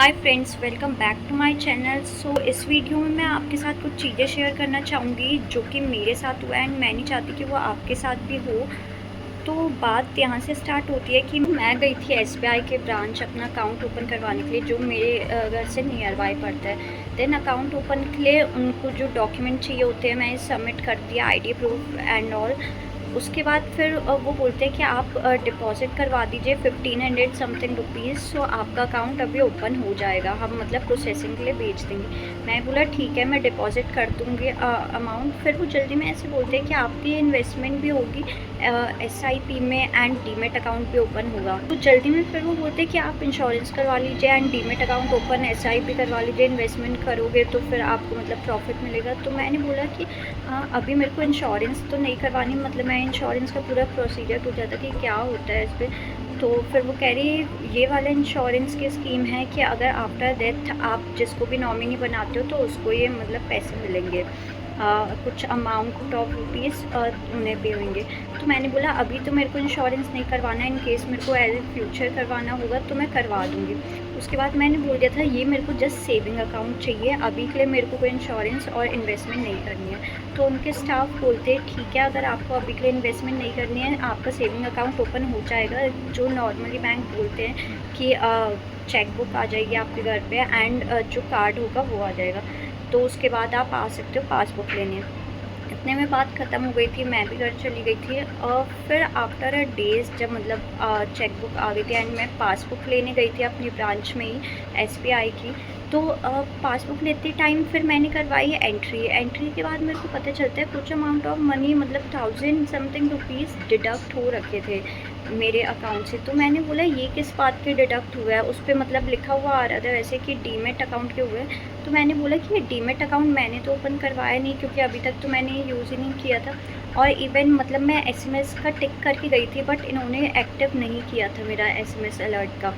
Hi friends, welcome back to my channel. इस video में मैं आपके साथ कुछ चीज़ें शेयर करना चाहूँगी जो कि मेरे साथ हुआ है एंड मैं नहीं चाहती कि वो आपके साथ भी हो। तो बात यहाँ से स्टार्ट होती है कि मैं गई थी एसबीआई के ब्रांच अपना अकाउंट ओपन करवाने के लिए, जो मेरे घर से नियर बाय पड़ता है। देन अकाउंट ओपन के लिए उनको जो डॉक्यूमेंट चाहिए होते हैं मैं सबमिट कर दिया, आईडी प्रूफ एंड ऑल। उसके बाद फिर वो बोलते हैं कि आप डिपॉज़िट करवा दीजिए 1500 समथिंग रुपीज़, सो आपका अकाउंट अभी ओपन हो जाएगा, हम मतलब प्रोसेसिंग के लिए भेज देंगे। मैं बोला ठीक है, मैं डिपॉज़िट कर दूँगी अमाउंट। फिर वो जल्दी में ऐसे बोलते हैं कि आपकी इन्वेस्टमेंट भी होगी एसआईपी में एंड डीमेट अकाउंट भी ओपन होगा। तो जल्दी में फिर वो बोलते हैं कि आप इंश्योरेंस करवा लीजिए and demat account open, SIP करवा लीजिए। इन्वेस्टमेंट करोगे तो फिर आपको मतलब प्रॉफिट मिलेगा। तो मैंने बोला कि अभी मेरे को इंश्योरेंस तो नहीं करवानी, मतलब मैं इंश्योरेंस का पूरा प्रोसीजर पूछ जाता कि क्या होता है इस पर। तो फिर वो कह रही ये वाला इंश्योरेंस की स्कीम है कि अगर आफ्टर डेथ आप जिसको भी नॉमिनी बनाते हो तो उसको ये मतलब पैसे मिलेंगे, कुछ अमाउंट ऑफ रुपीज़ उन्हें भी होंगे। तो मैंने बोला अभी तो मेरे को इंश्योरेंस नहीं करवाना है, इन केस मेरे को एज ए फ्यूचर करवाना होगा तो मैं करवा दूँगी। उसके बाद मैंने बोल दिया था ये मेरे को जस्ट सेविंग अकाउंट चाहिए, अभी के लिए मेरे को कोई इंश्योरेंस और इन्वेस्टमेंट नहीं करनी है। तो उनके स्टाफ बोलते ठीक है, अगर आपको अभी के लिए इन्वेस्टमेंट नहीं करनी है, आपका सेविंग अकाउंट ओपन हो जाएगा, जो नॉर्मली बैंक बोलते हैं कि चेक बुक आ जाएगी आपके घर पे एंड जो कार्ड होगा वो आ जाएगा। तो उसके बाद आप आ सकते हो पासबुक लेने। इतने में बात ख़त्म हो गई थी, मैं भी घर चली गई थी। और फिर आफ्टर अ डेज़ जब मतलब चेक बुक आ गई थी एंड मैं पासबुक लेने गई थी अपनी ब्रांच में ही एसबीआई की। तो पासबुक लेते टाइम फिर मैंने करवाई एंट्री के बाद मेरे को पता चलता है कुछ अमाउंट ऑफ मनी मतलब 1000 समथिंग रुपीज़ डिडक्ट हो रखे थे मेरे अकाउंट से। तो मैंने बोला ये किस बात के डिडक्ट हुआ है, उस पर मतलब लिखा हुआ आ रहा था वैसे कि डीमेट अकाउंट के हुए। तो मैंने बोला कि ये डीमेट अकाउंट मैंने तो ओपन करवाया नहीं, क्योंकि अभी तक तो मैंने ये यूज़ ही नहीं किया था। और इवन मतलब मैं एसएमएस का टिक करके गई थी बट इन्होंने एक्टिव नहीं किया था मेरा एसएमएस अलर्ट का।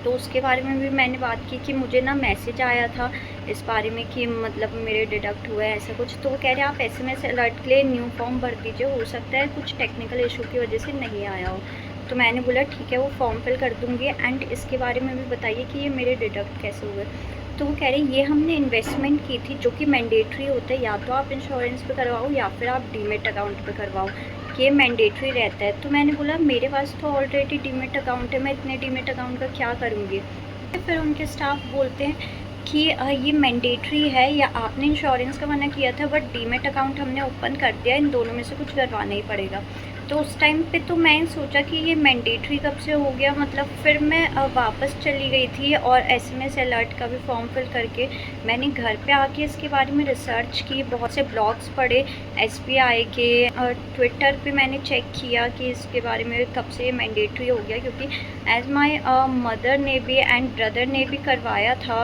तो उसके बारे में भी मैंने बात की कि मुझे ना मैसेज आया था इस बारे में कि मतलब मेरे डिडक्ट हुआ है ऐसा कुछ। तो वो कह रहे आप एसएमएस अलर्ट के लिए न्यू फॉर्म भर दीजिए, हो सकता है कुछ टेक्निकल इशू की वजह से नहीं आया हो। तो मैंने बोला ठीक है, वो फॉर्म फिल कर दूँगी एंड इसके बारे में भी बताइए कि ये मेरे डिडक्ट कैसे हुए। तो वो कह रहे हैं ये हमने इन्वेस्टमेंट की थी जो कि मैंडेटरी होता है, या तो आप इंश्योरेंस पे करवाओ या फिर आप डीमेट अकाउंट पे करवाओ, ये मैंडेटरी रहता है। तो मैंने बोला मेरे पास तो ऑलरेडी डीमेट अकाउंट है, मैं इतने डीमेट अकाउंट का क्या करूँगी। फिर उनके स्टाफ बोलते हैं कि ये मैंडेटरी है, या आपने इंश्योरेंस का मना किया था बट डीमेट अकाउंट हमने ओपन कर दिया, इन दोनों में से कुछ करवाना ही पड़ेगा। तो उस टाइम पे तो मैं सोचा कि ये मैंडेटरी कब से हो गया, मतलब फिर मैं वापस चली गई थी और एसएमएस अलर्ट का भी फॉर्म फिल करके मैंने घर पे आके इसके बारे में रिसर्च की, बहुत से ब्लॉग्स पढ़े एसबीआई के, और ट्विटर पे मैंने चेक किया कि इसके बारे में कब से मैंडेटरी हो गया। क्योंकि एज माई मदर ने भी एंड ब्रदर ने भी करवाया था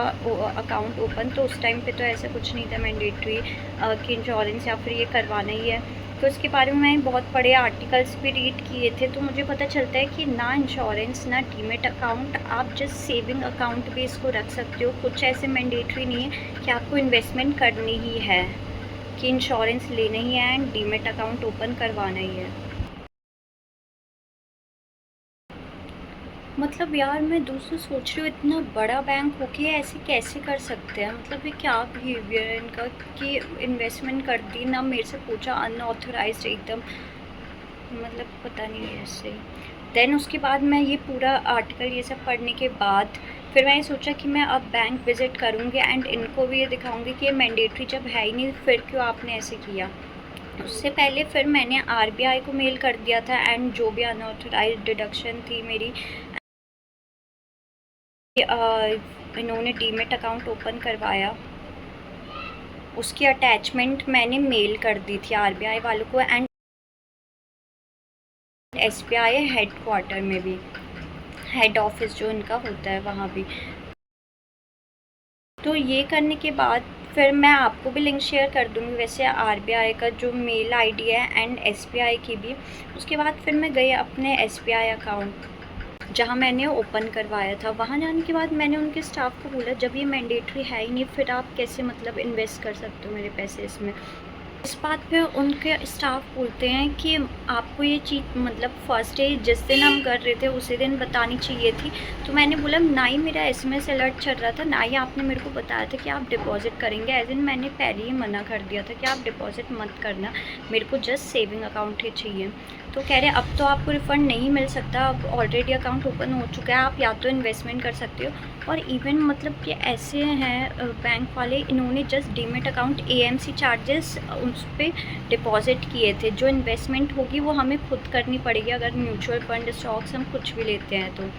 अकाउंट ओपन, तो उस टाइम पे तो ऐसा कुछ नहीं था मैंडेटरी कि इंश्योरेंस या फिर ये करवाना ही है। तो इसके बारे में मैंने बहुत पढ़े, आर्टिकल्स भी रीड किए थे, तो मुझे पता चलता है कि ना इंश्योरेंस ना डीमेट अकाउंट, आप जस्ट सेविंग अकाउंट भी इसको रख सकते हो। कुछ ऐसे मैंडेटरी नहीं है कि आपको इन्वेस्टमेंट करनी ही है, कि इंश्योरेंस लेना ही है एंड डीमेट अकाउंट ओपन करवाना ही है। मतलब यार मैं दूसरा सोच रही हूँ, इतना बड़ा बैंक होके ऐसे कैसे कर सकते हैं, मतलब ये क्या बिहेवियर है इनका कि इन्वेस्टमेंट कर दी ना, मेरे से पूछा, अनऑथराइज्ड एकदम, मतलब पता नहीं है ऐसे। देन उसके बाद मैं ये पूरा आर्टिकल ये सब पढ़ने के बाद फिर मैंने सोचा कि मैं अब बैंक विज़िट करूँगी एंड इनको भी ये दिखाऊँगी कि ये मैंडेटरी जब है ही नहीं फिर क्यों आपने ऐसे किया। उससे पहले फिर मैंने आरबीआई को मेल कर दिया था एंड जो भी अनऑथराइज्ड डिडक्शन थी मेरी, इन्होंने डीमेट अकाउंट ओपन करवाया उसकी अटैचमेंट मैंने मेल कर दी थी आरबीआई वालों को एंड एसबीआई हेड क्वार्टर में भी, हेड ऑफिस जो इनका होता है वहाँ भी। तो ये करने के बाद फिर मैं आपको भी लिंक शेयर कर दूँगी वैसे आरबीआई का जो मेल आईडी है एंड एसबीआई की भी। उसके बाद फिर मैं गई अपने एसबीआई अकाउंट जहाँ मैंने ओपन करवाया था, वहाँ जाने के बाद मैंने उनके स्टाफ को बोला जब ये मैंडेटरी है ही नहीं फिर आप कैसे मतलब इन्वेस्ट कर सकते हो मेरे पैसे इसमें। इस बात पे उनके स्टाफ बोलते हैं कि आपको ये चीज़ मतलब फर्स्ट डे जिस दिन हम कर रहे थे उसी दिन बतानी चाहिए थी। तो मैंने बोला ना ही मेरा एसएमएस अलर्ट चल रहा था, ना ही आपने मेरे को बताया था कि आप डिपॉज़िट करेंगे। एज़ इन मैंने पहले ही मना कर दिया था कि आप डिपॉज़िट मत करना, मेरे को जस्ट सेविंग अकाउंट ही चाहिए। तो कह रहे अब तो आपको रिफ़ंड नहीं मिल सकता, अब ऑलरेडी अकाउंट ओपन हो चुका है, आप या तो इन्वेस्टमेंट कर सकते हो। और इवन मतलब कि ऐसे हैं बैंक वाले, इन्होंने just demat account AMC charges उस पे डिपॉज़िट किए थे। जो इन्वेस्टमेंट होगी वो हमें खुद करनी पड़ेगी अगर म्यूचुअल फंड, स्टॉक्स हम कुछ भी लेते हैं तो।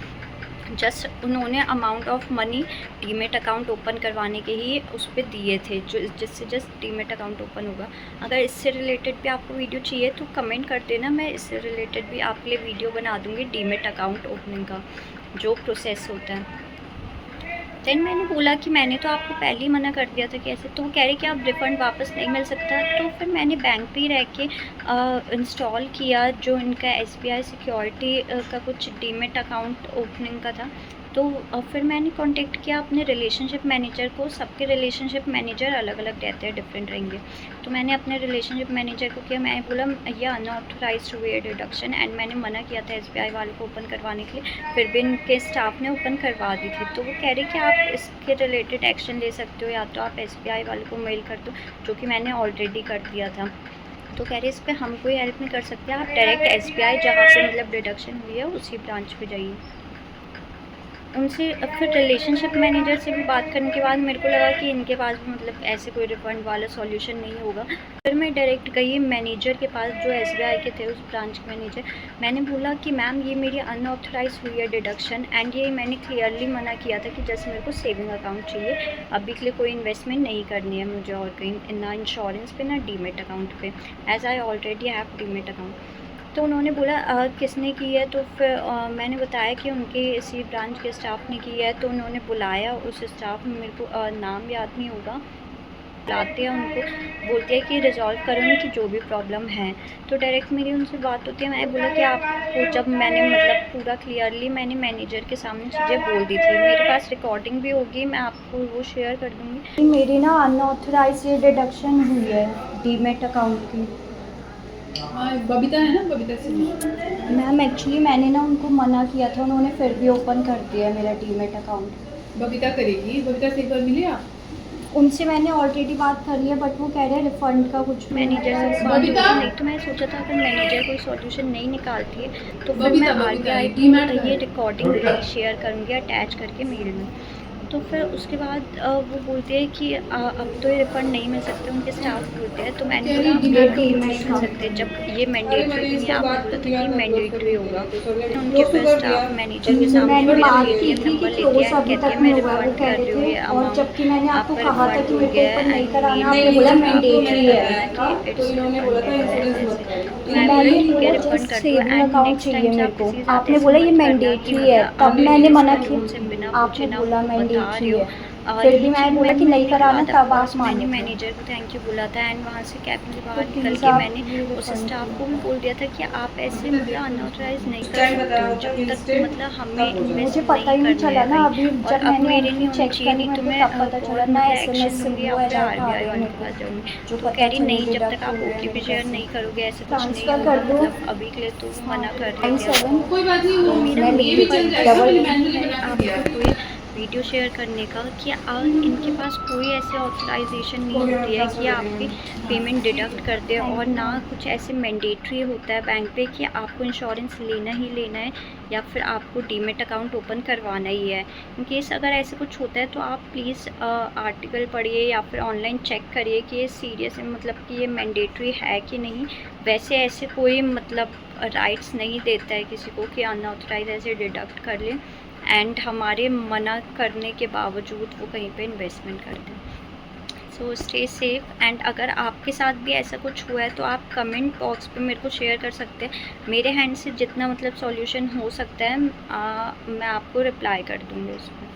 जस्ट उन्होंने amount of money demat account open करवाने के ही उस पर दिए थे, जो जिससे जस्ट डीमैट अकाउंट ओपन होगा। अगर इससे रिलेटेड भी आपको वीडियो चाहिए तो कमेंट कर देना, मैं इससे रिलेटेड भी आपके लिए वीडियो बना दूँगी डीमैट अकाउंट ओपनिंग का जो प्रोसेस होता है। देन मैंने बोला कि मैंने तो आपको पहले ही मना कर दिया था कि ऐसे, तो वो कह रहे कि आप रिफ़ंड वापस नहीं मिल सकता। तो फिर मैंने बैंक पे ही रह के इंस्टॉल किया जो इनका एसबीआई सिक्योरिटी का कुछ डीमैट अकाउंट ओपनिंग का था। तो फिर मैंने कांटेक्ट किया अपने रिलेशनशिप मैनेजर को। सबके रिलेशनशिप मैनेजर अलग अलग रहते हैं, डिफरेंट रहेंगे। तो मैंने अपने रिलेशनशिप मैनेजर को किया, मैंने बोला ये अनऑथराइज्ड हुई है डिडक्शन, एंड मैंने मना किया था एसबीआई वाले को ओपन करवाने के लिए, फिर भी इनके स्टाफ ने ओपन करवा दी थी। तो वो कह रहे कि आप इसके रिलेटेड एक्शन ले सकते हो, या तो आप एसबीआई वाले को मेल कर दो, जो कि मैंने ऑलरेडी कर दिया था। तो कह रहे इस पर हम कोई हेल्प नहीं कर सकते, आप डायरेक्ट एसबीआई जहाँ से मतलब डिडक्शन हुई है उसी ब्रांच पे जाइए। उनसे फिर रिलेशनशिप मैनेजर से भी बात करने के बाद मेरे को लगा कि इनके पास भी मतलब ऐसे कोई रिफंड वाला सॉल्यूशन नहीं होगा। फिर मैं डायरेक्ट गई मैनेजर के पास जो एसबीआई के थे, उस ब्रांच के मैनेजर। मैंने बोला कि मैम ये मेरी अनऑथराइज हुई है डिडक्शन, एंड ये मैंने क्लियरली मना किया था कि जैसे मेरे को सेविंग अकाउंट चाहिए, अभी के लिए कोई इन्वेस्टमेंट नहीं करनी है मुझे और कहीं, ना इंश्योरेंस पे ना डीमैट अकाउंट पे, as I already have demat account. तो उन्होंने बोला किसने की है, तो फिर मैंने बताया कि उनके इसी ब्रांच के स्टाफ ने की है। तो उन्होंने बुलाया उस स्टाफ में, मेरे को नाम याद नहीं होगा, बुलाते हैं उनको, बोलते हैं कि रिजॉल्व करो उनकी जो भी प्रॉब्लम है। तो डायरेक्ट मेरी उनसे बात होती है। मैंने बोला कि आपको जब मैंने मतलब पूरा क्लियरली मैंने मैनेजर के सामने चीज़ें बोल दी थी, मेरे पास रिकॉर्डिंग भी होगी, मैं आपको वो शेयर कर दूँगी। मेरी ना अनऑथराइज डिडक्शन हुई है डीमैट अकाउंट की। बबीता है ना, बबीता से मैम एक्चुअली मैंने ना उनको मना किया था, उन्होंने फिर भी ओपन कर दिया मेरा डीमैट अकाउंट। बबीता करेगी, बबीता से एक बार मिले आप। उनसे मैंने ऑलरेडी बात कर लिया, बट वो कह रहे हैं रिफंड का कुछ मैनेजर से बात बबीता? नहीं। तो मैं सोचा था अगर मैनेजर कोई सॉल्यूशन नहीं निकालती है तो फिर बबीता, मैं बबीता, आरबीआई डीमैट को ये है। रिकॉर्डिंग शेयर करूँगी अटैच करके मेल में। तो फिर उसके बाद वो बोलते हैं कि अब तो ये रिफ़ंड नहीं मिल सकते, उनके स्टाफ बोलते हैं। तो मैंने बोला आप क्यों नहीं कर सकते जब ये मैंडेटरी नहीं है, आपने बोला था कि मैंडेटरी होगा। उनके फिर स्टाफ मैनेजर के सामने मेरा पेटीएम नंबर लेके कहती है मैं रिफ़ंड कर रही हूँ ये अमाउंट, जबकि मैंने आपको आपका कहा था कि रिफ़ंड हो मेरे को गया ओपन है नहीं एंड कराना, नीड आपने बोला मैंडेटरी है। तो इन्होंने बोला था इंश्योरेंस मत करो। मैं बोला ठीक है रिफ़ंड कर दो, एंड अकाउंट नेक्स्ट चाहिए टाइम से मेरे आप को, किसी के साथ आपने ऐसे बोला ये मत करना कि मैंडेटरी है, मतलब तब आप मैंने मना किसी किया, से बिना पूछे आपने ना बोला बता मैंडेटरी रहे हो। है, फिर ये भी मैंने चीज़ बोला कि मैंने नहीं के कराना, बाद तब ऑफकोर्स आप मैंने माने थे। मैनेजर को थैंक यू बोला था, एंड वहाँ से कैबिन से बाहर निकल प्लीज़ के आप मैंने ये उस refund स्टाफ को भी कीजिए। बोल दिया था कि आप ऐसे मतलब अनऑथराइज नहीं कर टाइम सकते बताया हो होता जब है तक इंस्टेंट मतलब हमें तब हो जाएगा। मुझे इन्वेस्ट पता ही नहीं नहीं करनी चला है ना, कहीं। अभी और जब अब मैंने मेरे एंट्री नहीं होनी चेक चाहिए, करी नहीं मेरे तो को मैं तब पता चला बहुत ना, मतलब एसएमएस एक्शन से लूँगी, वो या फिर अलर्ट आ आरबीआई रहे हैं वालों मेरे के को, पास जाऊँगी। जो तो कह पता रही चले नहीं जब तक डिडक्ट हो आप रहे हैं ओटीपी मेरे शेयर पैसे। नहीं करोगे ऐसे कुछ नहीं ट्रांसफ़र होगा, कर दो मतलब अभी के लिए तो वो मना कर रहे थे। 97। कोई बात नहीं, तो वो मेरा मैं ये मेन भी चल पर्पस जाएगा, डबल ही मैंने नहीं मैनुअली है बना के दिया आपको कोई वीडियो शेयर करने का कि इनके पास कोई ऐसे ऑथराइजेशन नहीं होती है कि आपकी पेमेंट डिडक्ट कर दे, और ना कुछ ऐसे मैंडेटरी होता है बैंक पे कि आपको इंश्योरेंस लेना ही लेना है या फिर आपको डीमैट अकाउंट ओपन करवाना ही है। इन केस अगर ऐसे कुछ होता है तो आप प्लीज़ आर्टिकल पढ़िए या फिर ऑनलाइन चेक करिए कि ये सीरियस है, मतलब कि ये मैंडेटरी है कि नहीं। वैसे ऐसे कोई मतलब राइट्स नहीं देता है किसी को कि अनऑथराइज ऐसे डिडक्ट कर ले, एंड हमारे मना करने के बावजूद वो कहीं पे इन्वेस्टमेंट करते हैं। सो स्टे सेफ, एंड अगर आपके साथ भी ऐसा कुछ हुआ है तो आप कमेंट बॉक्स पे मेरे को शेयर कर सकते हैं। मेरे हैंड से जितना मतलब सॉल्यूशन हो सकता है मैं आपको रिप्लाई कर दूँगी उसमें।